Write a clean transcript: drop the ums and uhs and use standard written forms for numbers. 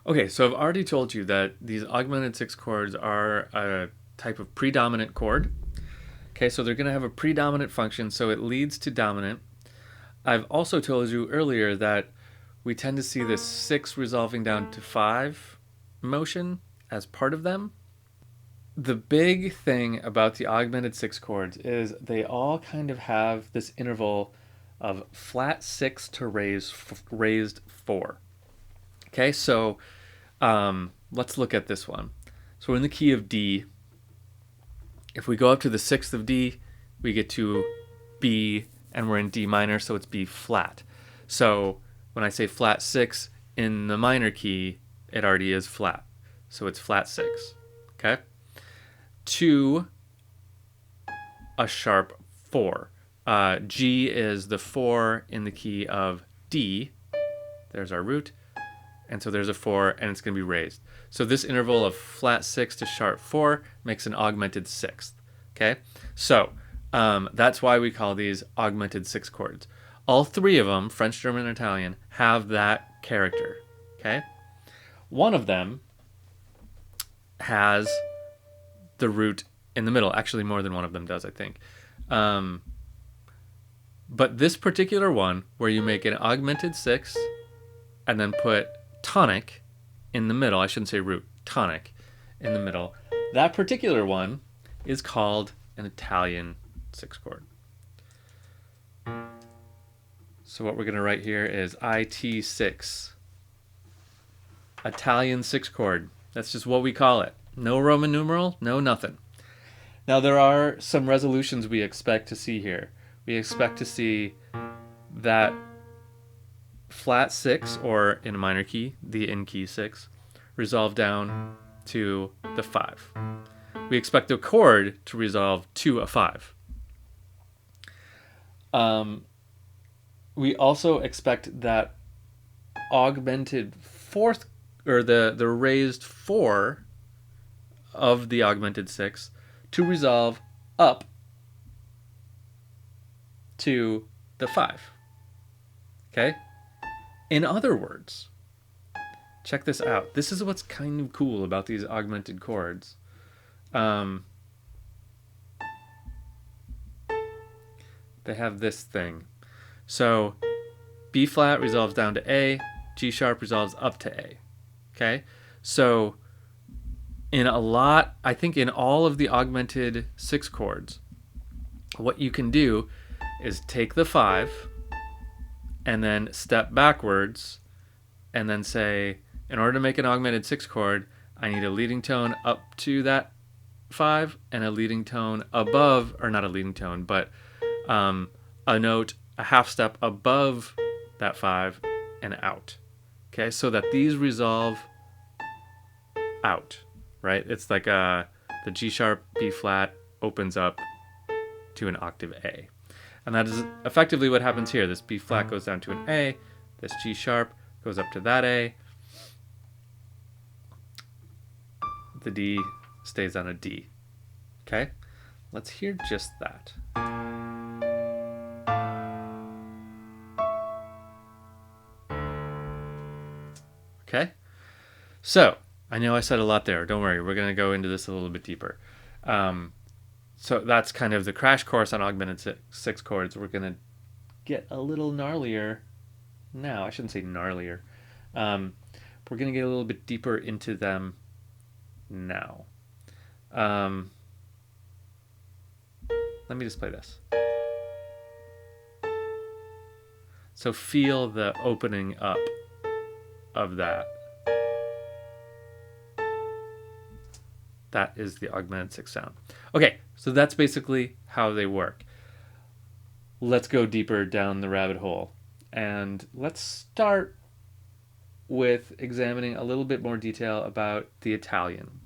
Okay, so I've already told you that these augmented six chords are a type of predominant chord. Okay, so they're going to have a predominant function, so it leads to dominant. I've also told you earlier that we tend to see this six resolving down to five motion as part of them. The big thing about the augmented six chords is they all kind of have this interval of flat six to raised four. Okay, so let's look at this one. So we're in the key of D. If we go up to the sixth of D, we get to B, and we're in D minor, so it's B flat. So when I say flat six in the minor key, it already is flat. So it's flat six. Okay? To a sharp four. G is the four in the key of D. There's our root. And so there's a four, and it's going to be raised. So this interval of flat six to sharp four makes an augmented sixth. Okay? So that's why we call these augmented six chords. All three of them, French, German, and Italian, have that character. Okay? One of them has the root in the middle. Actually, more than one of them does, I think. But this particular one, where you make an augmented six and then put tonic in the middle, I shouldn't say root, tonic in the middle, that particular one is called an Italian six chord. So what we're going to write here is IT6, Italian six chord. That's just what we call it. No Roman numeral, no nothing. Now there are some resolutions we expect to see here. We expect to see that flat six, or in a minor key, the in key six, resolve down to the five. We expect the chord to resolve to a five. We also expect that augmented fourth, or the raised four of the augmented six, to resolve up to the five. Okay? In other words, check this out. This is what's kind of cool about these augmented chords. They have this thing. So B flat resolves down to A, G sharp resolves up to A. Okay? So I think in all of the augmented six chords, what you can do is take the five and then step backwards and then say, in order to make an augmented six chord, I need a leading tone up to that five and a leading tone above, or not a leading tone, but a note a half step above that five and out. Okay, so that these resolve out, right? It's like the G sharp, B flat opens up to an octave A. And that is effectively what happens here. This B flat goes down to an A, this G sharp goes up to that A, the D stays on a D. Okay? Let's hear just that. Okay? So, I know I said a lot there. Don't worry, we're going to go into this a little bit deeper. So that's kind of the crash course on augmented six chords. We're going to get a little gnarlier now. I shouldn't say gnarlier. We're going to get a little bit deeper into them now. Let me just play this. So feel the opening up of that. That is the augmented six sound. Okay, so that's basically how they work. Let's go deeper down the rabbit hole. And let's start with examining a little bit more detail about the Italian.